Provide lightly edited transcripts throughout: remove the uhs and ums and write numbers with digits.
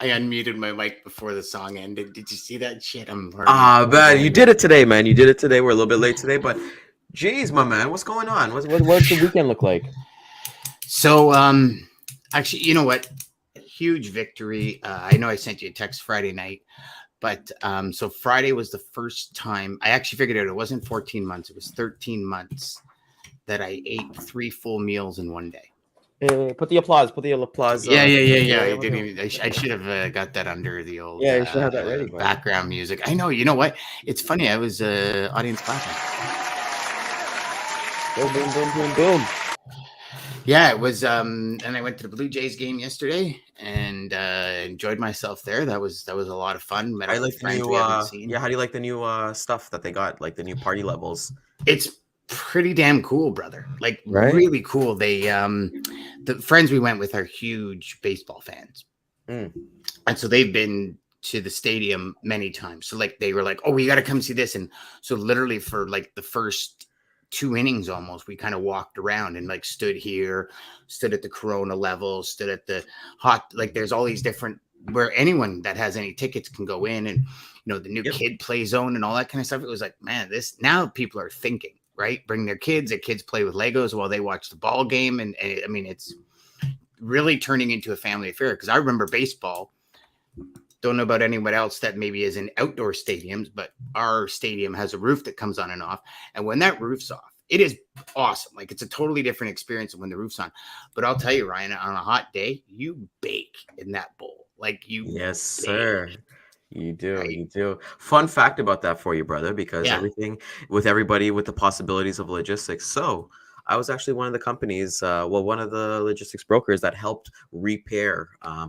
I unmuted my mic before the song ended. Did you see that shit? Man, you did it today, man. You did it today. We're a little bit late today, but geez, my man, what's going on? What's the weekend look like? So, actually, you know what? Huge victory. I know I sent you a text Friday night, but so Friday was the first time I actually figured out it wasn't 14 months, it was 13 months that I ate 3 full meals in one day. Put the applause. Yeah. I didn't even, I should have got that under the old you should have that ready, background music. I know. You know what? It's funny. I was audience clapping. Boom, boom, boom, boom, boom. Yeah, it was. And I went to the Blue Jays game yesterday and enjoyed myself there. That was a lot of fun. Met up with friends we haven't seen. Yeah, how do you like the new stuff that they got, like the new party levels? It's pretty damn cool, brother. Like Right? really cool. They the friends we went with are huge baseball fans, and so they've been to the stadium many times. So like they were like, "Oh, we got to come see this," and so literally for like the first 2 innings almost, we kind of walked around and like stood here, stood at the Corona level, stood at the hot, like there's all these different where anyone that has any tickets can go in, and the new kid play zone and all that kind of stuff. It was like, man, this now people are thinking, right? Bring their kids play with Legos while they watch the ball game. And I mean, it's really turning into a family affair. Cause I remember baseball. Don't know about anyone else that maybe is in outdoor stadiums, but our stadium has a roof that comes on and off. And when that roof's off, it is awesome. Like it's a totally different experience when the roof's on. But I'll tell you, Ryan, on a hot day, you bake in that bowl. Like you. Yes, sir. You do. Right? You do. Fun fact about that for you, brother, because everything with everybody with the possibilities of logistics. So I was actually one of the companies, one of the logistics brokers that helped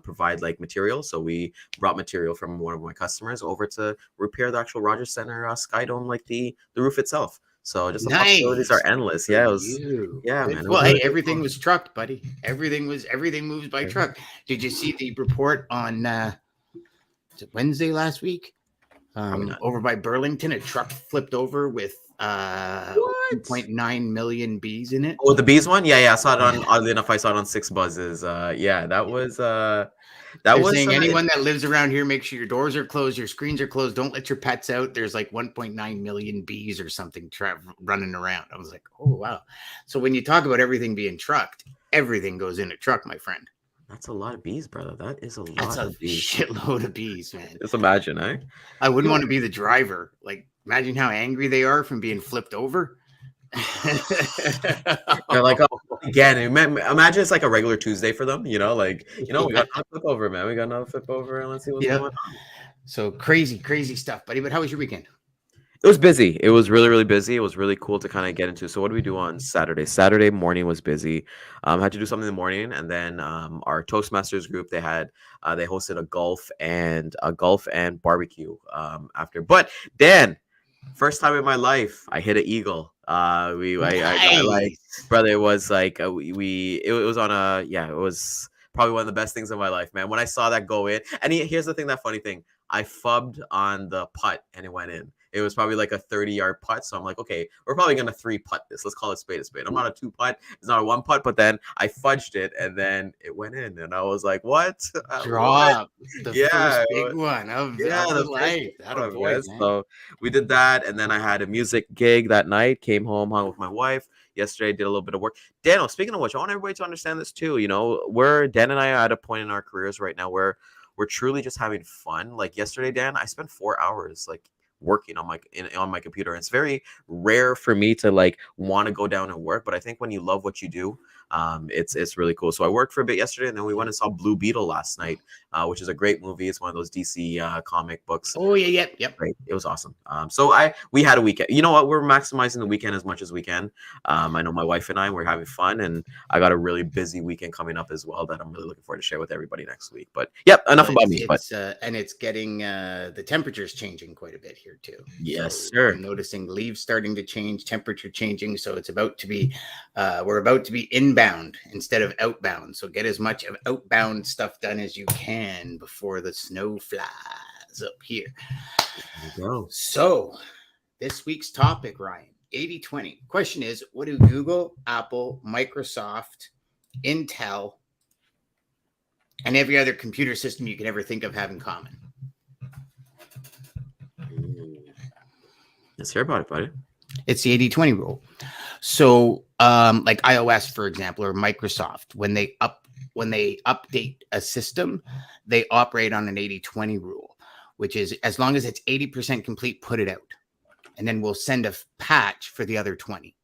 provide like material. So we brought material from one of my customers over to repair the actual Rogers Center Sky Dome, like the roof itself. So just the possibilities are endless. Yeah, it was. Yeah, man. Well, hey, everything was trucked, buddy. Everything moves by truck. Did you see the report on Wednesday last week? Over by Burlington, a truck flipped over with 1.9 million bees in it. Oh, the bees one? Yeah. I saw it on. Oddly enough, I saw it on Six Buzzes. Yeah, that was. They're saying anyone that lives around here, make sure your doors are closed, your screens are closed. Don't let your pets out. There's like 1.9 million bees or something running around. I was like, oh wow. So when you talk about everything being trucked, everything goes in a truck, my friend. That's a lot of bees, brother. That is a lot. That's a shitload of bees, man. Just imagine, eh? I wouldn't want to be the driver. Like, imagine how angry they are from being flipped over. They're like, oh, again, imagine it's like a regular Tuesday for them, we got another flip over, man. We got another flip over, and let's see what's going on. So crazy stuff, buddy. But how was your weekend? It was busy. It was really, really busy. It was really cool to kind of get into. So what did we do on Saturday? Saturday morning was busy. Had to do something in the morning, and then our Toastmasters group, they hosted a golf and barbecue after. But Dan, first time in my life, I hit an eagle. I brother, it was like it was on it was probably one of the best things of my life, man. When I saw that go in, and here's the thing, that funny thing, I fubbed on the putt and it went in. It was probably like a 30-yard putt. So I'm like, okay, we're probably going to 3-putt this. Let's call it spade a spade. I'm not a 2-putt. It's not a 1-putt. But then I fudged it and then it went in. And I was like, what? Drop. The first big one of the life. So we did that. And then I had a music gig that night. Came home, hung with my wife. Yesterday, did a little bit of work. Daniel, speaking of which, I want everybody to understand this too. Dan and I are at a point in our careers right now where we're truly just having fun. Like yesterday, Dan, I spent 4 hours like working on my computer. It's very rare for me to like want to go down and work, but I think when you love what you do, it's really cool. So I worked for a bit yesterday, and then we went and saw Blue Beetle last night, which is a great movie. It's one of those DC comic books. Oh yeah, yep. Great. It was awesome. So we had a weekend. You know what? We're maximizing the weekend as much as we can. I know my wife and I, we're having fun, and I got a really busy weekend coming up as well that I'm really looking forward to share with everybody next week. But yep, enough about me. And it's getting the temperature's changing quite a bit here too. Yes, sir. I'm noticing leaves starting to change, temperature changing. So it's about to be, we're about to be inbound instead of outbound. So get as much of outbound stuff done as you can before the snow flies up here. There you go. So this week's topic, Ryan, 80-20. Question is, what do Google, Apple, Microsoft, Intel, and every other computer system you can ever think of have in common. Let's hear about it, buddy. It's the 80-20 rule. So, like iOS, for example, or Microsoft, when they update a system, they operate on an 80-20 rule, which is as long as it's 80% complete, put it out. And then we'll send a patch for the other 20.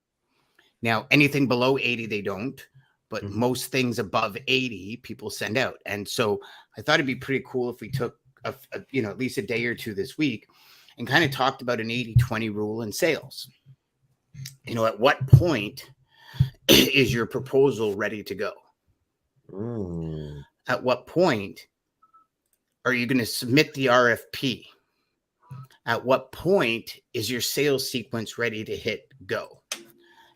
Now, anything below 80, they don't, but most things above 80, people send out. And so I thought it'd be pretty cool if we took, at least a day or two this week and kind of talked about an 80-20 rule in sales. At what point is your proposal ready to go? At what point are you going to submit the RFP? At what point is your sales sequence ready to hit go?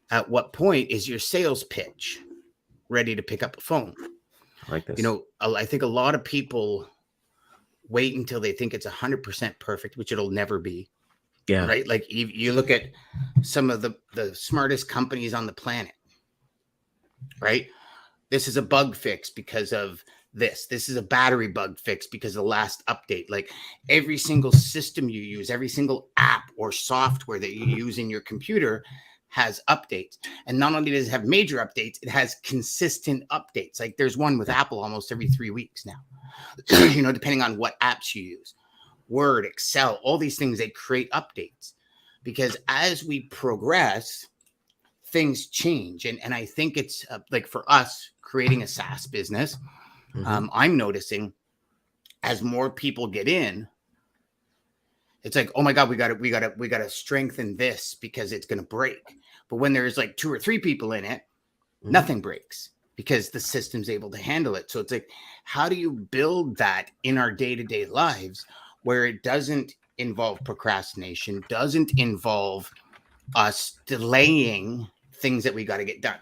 At what point is your sales pitch ready to pick up a phone? I like this. I think a lot of people wait until they think it's 100% perfect, which it'll never be. Yeah. Right. Like you look at some of the smartest companies on the planet. Right. This is a bug fix because of this. This is a battery bug fix because of the last update. Like every single system you use, every single app or software that you use in your computer has updates. And not only does it have major updates, it has consistent updates. Like there's one with Apple almost every 3 weeks now, depending on what apps you use. Word, Excel, all these things, they create updates because as we progress, things change. And I think it's like for us creating a SaaS business, I'm noticing as more people get in, it's like, oh my God, we got to strengthen this because it's going to break. But when there's like 2 or 3 people in it, nothing breaks because the system's able to handle it. So it's like, how do you build that in our day-to-day lives where it doesn't involve procrastination, doesn't involve us delaying things that we got to get done?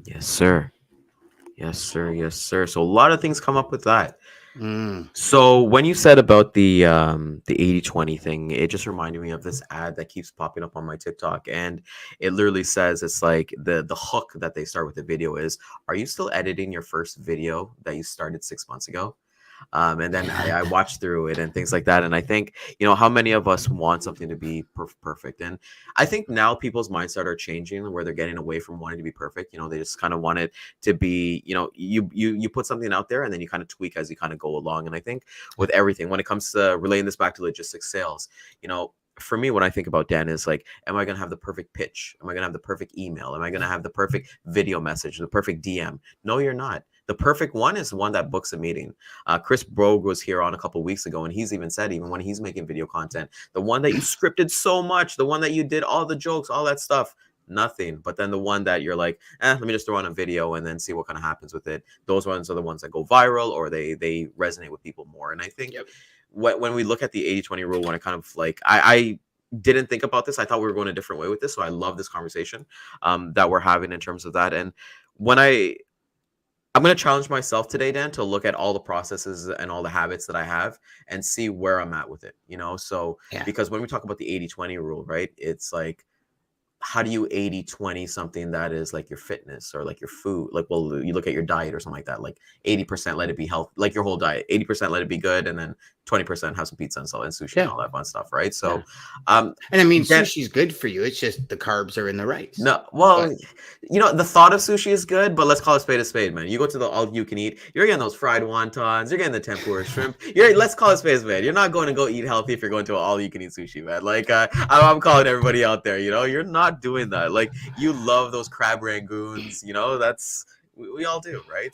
Yes, sir. Yes, sir. Yes, sir. So a lot of things come up with that. So when you said about the 80-20 thing, it just reminded me of this ad that keeps popping up on my TikTok, and it literally says, it's like the hook that they start with the video is, are you still editing your first video that you started 6 months ago? And then I watched through it and things like that. And I think, how many of us want something to be perfect? And I think now people's mindset are changing where they're getting away from wanting to be perfect. They just kind of want it to be, you put something out there and then you kind of tweak as you kind of go along. And I think with everything, when it comes to relating this back to logistics sales, for me, what I think about, Dan, is like, am I going to have the perfect pitch? Am I going to have the perfect email? Am I going to have the perfect video message, the perfect DM? No, you're not. The perfect one is the one that books a meeting. Chris Brogue was here on a couple of weeks ago, and he's even said, even when he's making video content, the one that you scripted so much, the one that you did all the jokes, all that stuff, nothing. But then the one that you're like, let me just throw on a video and then see what kind of happens with it. Those ones are the ones that go viral, or they resonate with people more. And I think when we look at the 80-20 rule, when it kind of like, I didn't think about this. I thought we were going a different way with this. So I love this conversation that we're having in terms of that. And when I'm going to challenge myself today, Dan, to look at all the processes and all the habits that I have and see where I'm at with it, So because when we talk about the 80-20 rule, right, it's like, how do you 80-20 something that is like your fitness or like your food? Like, well, you look at your diet or something like that, like 80% let it be healthy, like your whole diet, 80% let it be good. And then 20% have some pizza and sushi and all that fun stuff. Right. So, and I mean, sushi's good for you. It's just the carbs are in the rice. No, well, the thought of sushi is good, but let's call a spade, man. You go to the all you can eat, you're getting those fried wontons, you're getting the tempura shrimp. Let's call it spade, man. You're not going to go eat healthy if you're going to an all you can eat sushi, man. Like, I'm calling everybody out there, you're not doing that. Like, you love those crab rangoons, that's, we all do, right?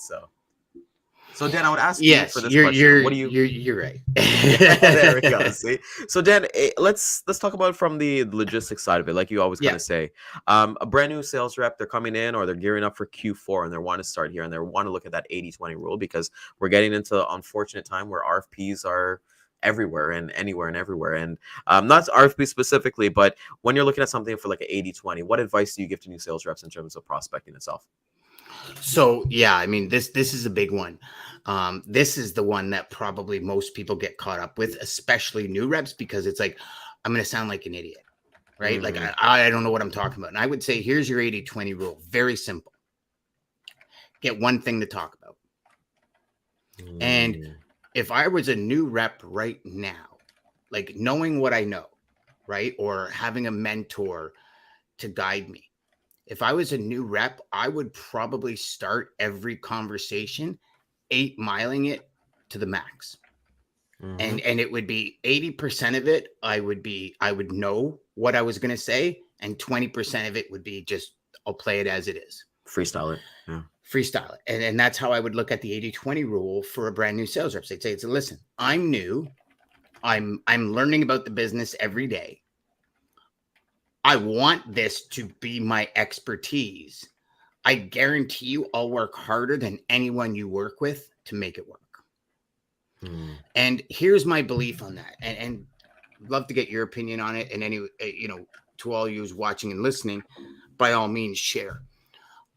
So Dan, I would ask you for this question. What do you? You're right. There we go. See, so Dan, let's talk about it from the logistics side of it, like you always kind of say. A brand new sales rep, they're coming in or they're gearing up for Q4 and they want to start here and they want to look at that 80-20 rule because we're getting into the unfortunate time where RFPs are everywhere and anywhere and everywhere. And not RFP specifically, but when you're looking at something for like an 80-20, what advice do you give to new sales reps in terms of prospecting itself? So, I mean, this is a big one. This is the one that probably most people get caught up with, especially new reps, because it's like, I'm going to sound like an idiot, right? Like, I don't know what I'm talking about. And I would say, here's your 80-20 rule. Very simple. Get one thing to talk about. And Mm. if I was a new rep right now, like knowing what I know, right, or having a mentor to guide me, if I was a new rep, I would probably start every conversation 8 miling it to the max. Mhm. And it would be 80% of it I would know what I was going to say, and 20% of it would be just I'll play it as it is. Freestyle it. Yeah. Freestyle it. And that's how I would look at the 80-20 rule for a brand new sales rep. They'd say, listen, I'm new. I'm learning about the business every day. I want this to be my expertise. I guarantee you I'll work harder than anyone you work with to make it work. Mm. And here's my belief on that. And love to get your opinion on it. And to all you who's watching and listening, by all means, share.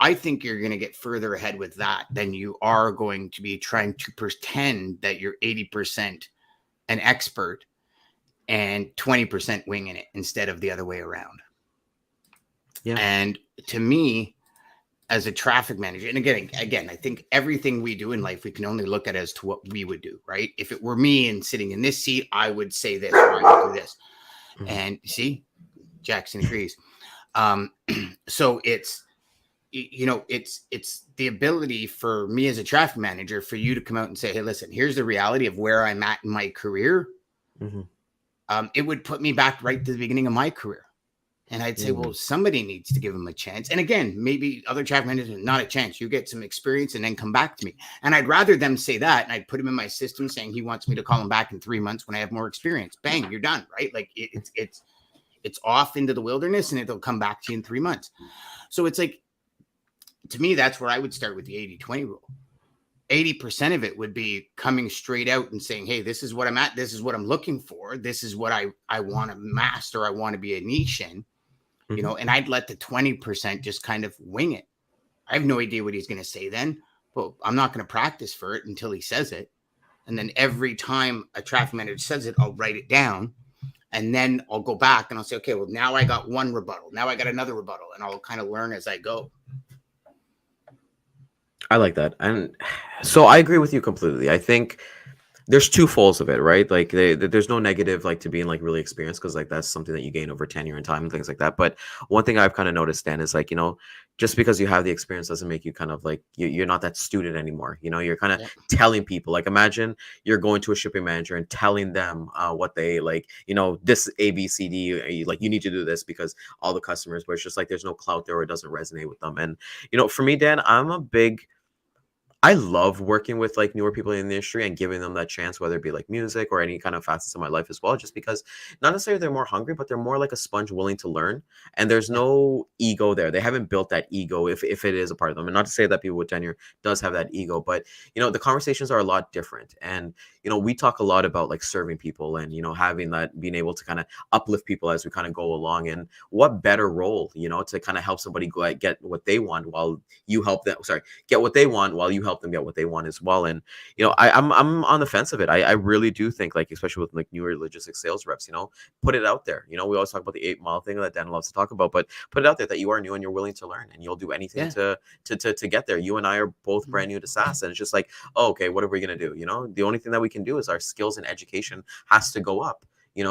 I think you're going to get further ahead with that than you are going to be trying to pretend that you're 80% an expert and 20% winging it instead of the other way around. Yeah. And to me, as a traffic manager, and again, I think everything we do in life, we can only look at as to what we would do, right? If it were me and sitting in this seat, I would say this, or I would do this. Mhm. And see, Jackson agrees. So it's the ability for me as a traffic manager for you to come out and say, hey, listen, here's the reality of where I'm at in my career. Mhm. It would put me back right to the beginning of my career. And I'd say, well, somebody needs to give him a chance. And again, maybe other traffic managers, not a chance. You get some experience and then come back to me. And I'd rather them say that. And I'd put him in my system saying he wants me to call him back in 3 months when I have more experience. Bang, you're done, right? Like it's off into the wilderness and it'll come back to you in 3 months. So it's like, to me, that's where I would start with the 80-20 rule. 80% of it would be coming straight out and saying, hey, this is what I'm at. This is what I'm looking for. This is what I want to master. I want to be a niche in. And I'd let the 20% just kind of wing it. I have no idea what he's going to say then, but I'm not going to practice for it until he says it. And then every time a traffic manager says it, I'll write it down. And then I'll go back and I'll say, okay, well, now I got one rebuttal. Now I got another rebuttal. And I'll kind of learn as I go. I like that. And so I agree with you completely. I think there's two folds of it, right? Like there's no negative like to being like really experienced, because like that's something that you gain over tenure and time and things like that. But one thing I've kind of noticed, Dan, is like, just because you have the experience doesn't make you kind of like you're not that student anymore. You're kind of telling people, like, imagine you're going to a shipping manager and telling them what they like, this ABCD, like you need to do this because all the customers, but it's just like there's no clout there or it doesn't resonate with them. And for me, Dan, I love working with like newer people in the industry and giving them that chance, whether it be like music or any kind of facets of my life as well, just because not necessarily they're more hungry, but they're more like a sponge willing to learn. And there's no ego there. They haven't built that ego if it is a part of them. And not to say that people with tenure does have that ego, but the conversations are a lot different. And we talk a lot about like serving people and having that, being able to kind of uplift people as we kind of go along. And what better role, to kind of help somebody get what they want while you help them, get what they want while you help them get what they want as well. And I'm on the fence of it. I really do think, like, especially with like newer logistics sales reps, put it out there. We always talk about the 8 mile thing that Dan loves to talk about, but put it out there that you are new and you're willing to learn and you'll do anything to get there. You and I are both brand new to SaaS, and it's just like, oh, okay, what are we gonna do? The only thing that we can do is our skills and education has to go up.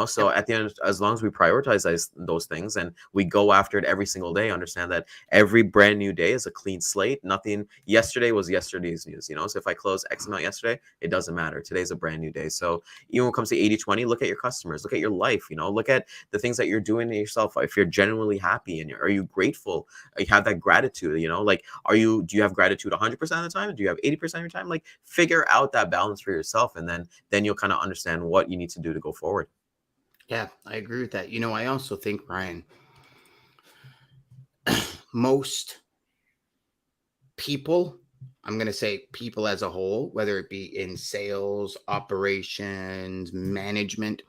So at the end, as long as we prioritize those things and we go after it every single day, understand that every brand new day is a clean slate. Nothing yesterday was yesterday's news, so if I close X amount yesterday, it doesn't matter. Today's a brand new day. So even when it comes to 80-20, look at your customers, look at your life, look at the things that you're doing to yourself. If you're genuinely happy and are you grateful, you have that gratitude, like, do you have gratitude 100% of the time? Do you have 80% of your time? Like, figure out that balance for yourself, and then you'll kind of understand what you need to do to go forward. Yeah, I agree with that. I also think, Ryan, most people, I'm going to say people as a whole, whether it be in sales, operations, management,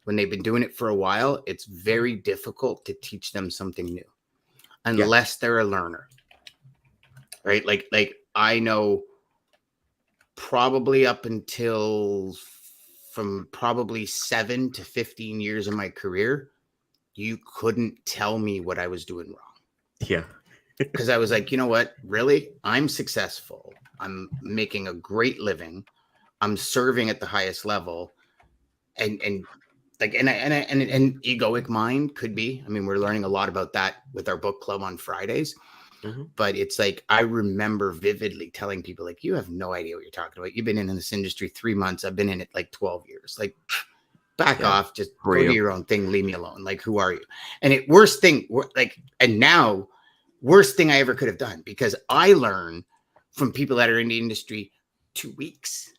when they've been doing it for a while, it's very difficult to teach them something new unless they're a learner, right? Like I know probably up until from probably 7 to 15 years of my career, you couldn't tell me what I was doing wrong. Yeah. Because I was like, you know what? Really? I'm successful. I'm making a great living. I'm serving at the highest level, and like, and egoic mind could be. I mean, we're learning a lot about that with our book club on Fridays. Mm-hmm. But it's like, I remember vividly telling people, like, you have no idea what you're talking about. You've been in this industry 3 months. I've been in it like 12 years. Like, back off, just go do your own thing. Leave me alone. Like, who are you? And worst thing I ever could have done, because I learn from people that are in the industry 2 weeks,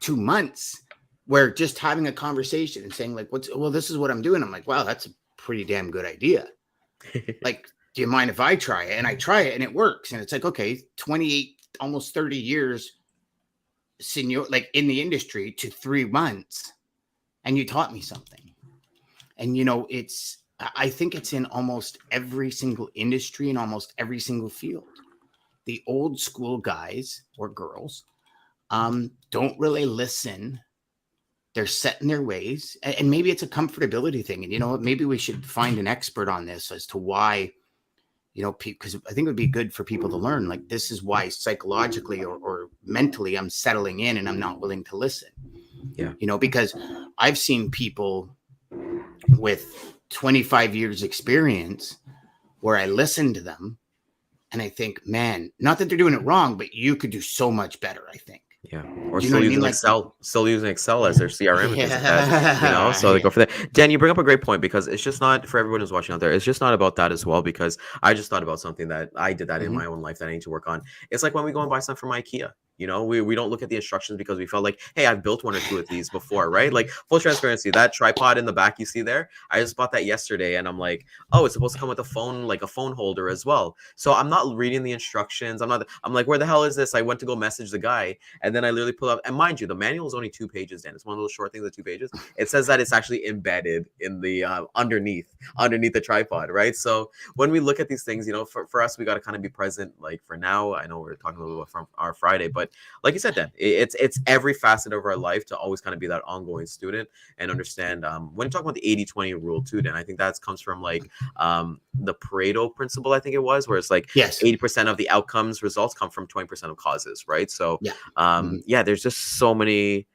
2 months, where just having a conversation and saying, like, this is what I'm doing. I'm like, wow, that's a pretty damn good idea. Like, do you mind if I try it? And I try it and it works. And it's like, okay, 28, almost 30 years, senior, like in the industry, to 3 months. And you taught me something. And, I think it's in almost every single industry and almost every single field. The old school guys or girls don't really listen. They're set in their ways. And maybe it's a comfortability thing. And you know what? Maybe we should find an expert on this as to why, because I think it would be good for people to learn, like, this is why psychologically or mentally I'm settling in and I'm not willing to listen. Yeah. Because I've seen people with 25 years experience where I listen to them and I think, man, not that they're doing it wrong, but you could do so much better, I think. Yeah, or still using Excel, as their CRM and things like that, so they go for that. Dan, you bring up a great point, because it's just not, for everyone who's watching out there, it's just not about that as well, because I just thought about something that I did that in my own life that I need to work on. It's like when we go and buy something from IKEA. We don't look at the instructions because we felt like, hey, I've built 1 or 2 of these before, right? Like, full transparency, that tripod in the back you see there, I just bought that yesterday, and I'm like, oh, it's supposed to come with a phone, like a phone holder as well. So I'm not reading the instructions. I'm like, where the hell is this? I went to go message the guy, and then I literally pull up, and mind you, the manual is only 2 pages, Dan. It's one of those short things, 2 pages. It says that it's actually embedded in the underneath the tripod, right? So when we look at these things, for us, we got to kind of be present. Like, for now, I know we're talking a little bit from our Friday, but like you said, Dan, it's every facet of our life to always kind of be that ongoing student and understand. When you talk about the 80-20 rule too, Dan, I think that comes from like the Pareto principle, I think it was, where it's like 80% of the outcomes results come from 20% of causes, right? So there's just so many.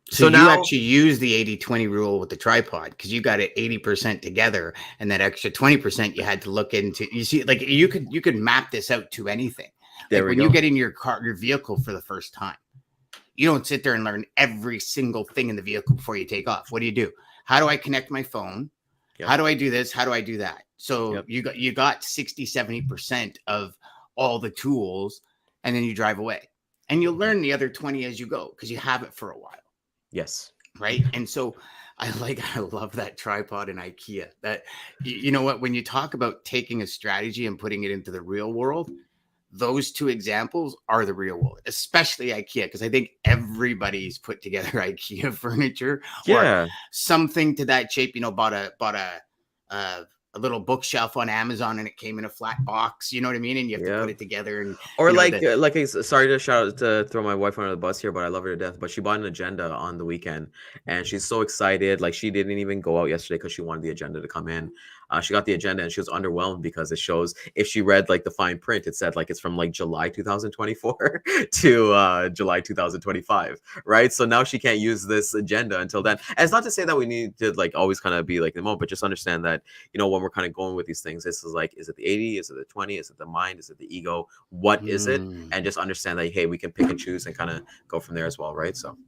So now, you actually use the 80-20 rule with the tripod, because you got it 80% together, and that extra 20% you had to look into. You see, like, you could map this out to anything. Like, when you get in your vehicle for the first time, you don't sit there and learn every single thing in the vehicle before you take off. What do? How do I connect my phone? Yep. How do I do this? How do I do that? So you got 60-70% of all the tools, and then you drive away, and you'll learn the other 20 as you go, because you have it for a while. Yes. Right. And so I love that tripod in IKEA. That, you know what, when you talk about taking a strategy and putting it into the real world, those 2 examples are the real world, especially IKEA, because I think everybody's put together IKEA furniture or something to that shape. Bought a little bookshelf on Amazon, and it came in a flat box. You know what I mean? And you have to put it together. And or sorry to throw my wife under the bus here, but I love her to death. But she bought an agenda on the weekend, and she's so excited. Like, she didn't even go out yesterday because she wanted the agenda to come in. She got the agenda, and she was underwhelmed because it shows, if she read like the fine print, it said like it's from like July 2024 to July 2025, right? So now she can't use this agenda until then. And it's not to say that we need to like always kind of be like the moment, but just understand that, when we're kind of going with these things, this is like, is it the 80? Is it the 20? Is it the mind? Is it the ego? What is it? And just understand that, hey, we can pick and choose and kind of go from there as well, right? So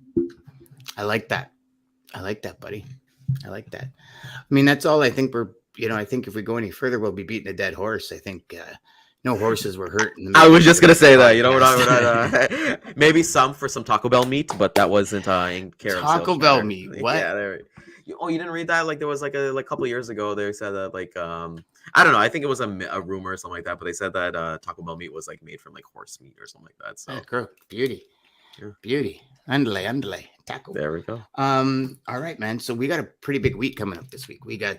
I like that, buddy. I like that. I mean, that's all. I think I think if we go any further, we'll be beating a dead horse. I think no horses were hurt. I was just gonna say that. We're not maybe some for some Taco Bell meat, but that wasn't in care of Taco Bell meat. What? Yeah, you didn't read that? Like, there was like a couple of years ago, they said that like I don't know. I think it was a rumor or something like that, but they said that Taco Bell meat was like made from like horse meat or something like that. So beauty. Andale, taco. There we go. All right, man. So we got a pretty big week coming up this week. We got.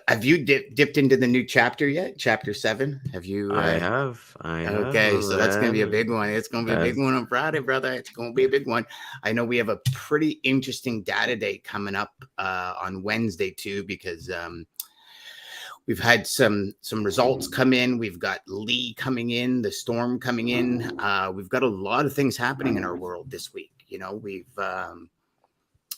Have you dipped into the new chapter yet? Chapter 7. Have you? I have. Okay, so that's gonna be a big one. It's gonna be a big one on Friday, brother. It's gonna be a big one. I know we have a pretty interesting data day coming up on Wednesday too, because we've had some results come in. We've got Lee coming in, the storm coming in. We've got a lot of things happening in our world this week. you know,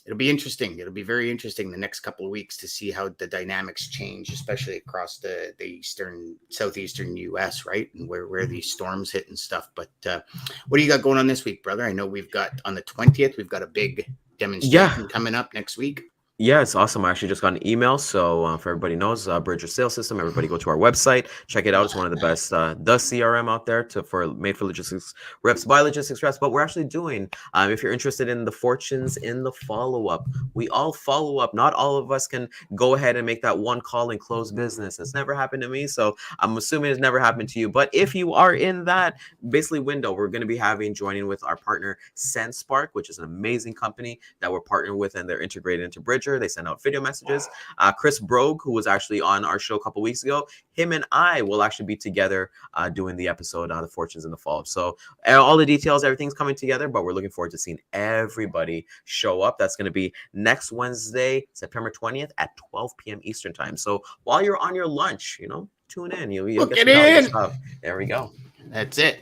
it'll be interesting. It'll be very interesting the next couple of weeks to see how the dynamics change, especially across the southeastern US, right? And where these storms hit and stuff. But what do you got going on this week, brother? I know we've got on the 20th, we've got a big demonstration coming up next week. Yeah, it's awesome. I actually just got an email. So for everybody knows, Bridger Sales System, everybody go to our website, check it out. It's one of the best, the CRM out there made for logistics reps by logistics reps. But we're actually doing, if you're interested in the fortunes in the follow-up, we all follow up. Not all of us can go ahead and make that one call and close business. It's never happened to me. So I'm assuming it's never happened to you. But if you are in that basically window, we're going to be joining with our partner SendSpark, which is an amazing company that we're partnering with, and they're integrated into Bridger. They send out video messages. Chris Brogue, who was actually on our show a couple weeks ago, him and I will actually be together doing the episode on the fortunes in the fall. So all the details, everything's coming together, but we're looking forward to seeing everybody show up. That's going to be next Wednesday, September 20th at 12 p.m. Eastern time. So while you're on your lunch, tune in. You'll get to know this stuff. There we go. That's it.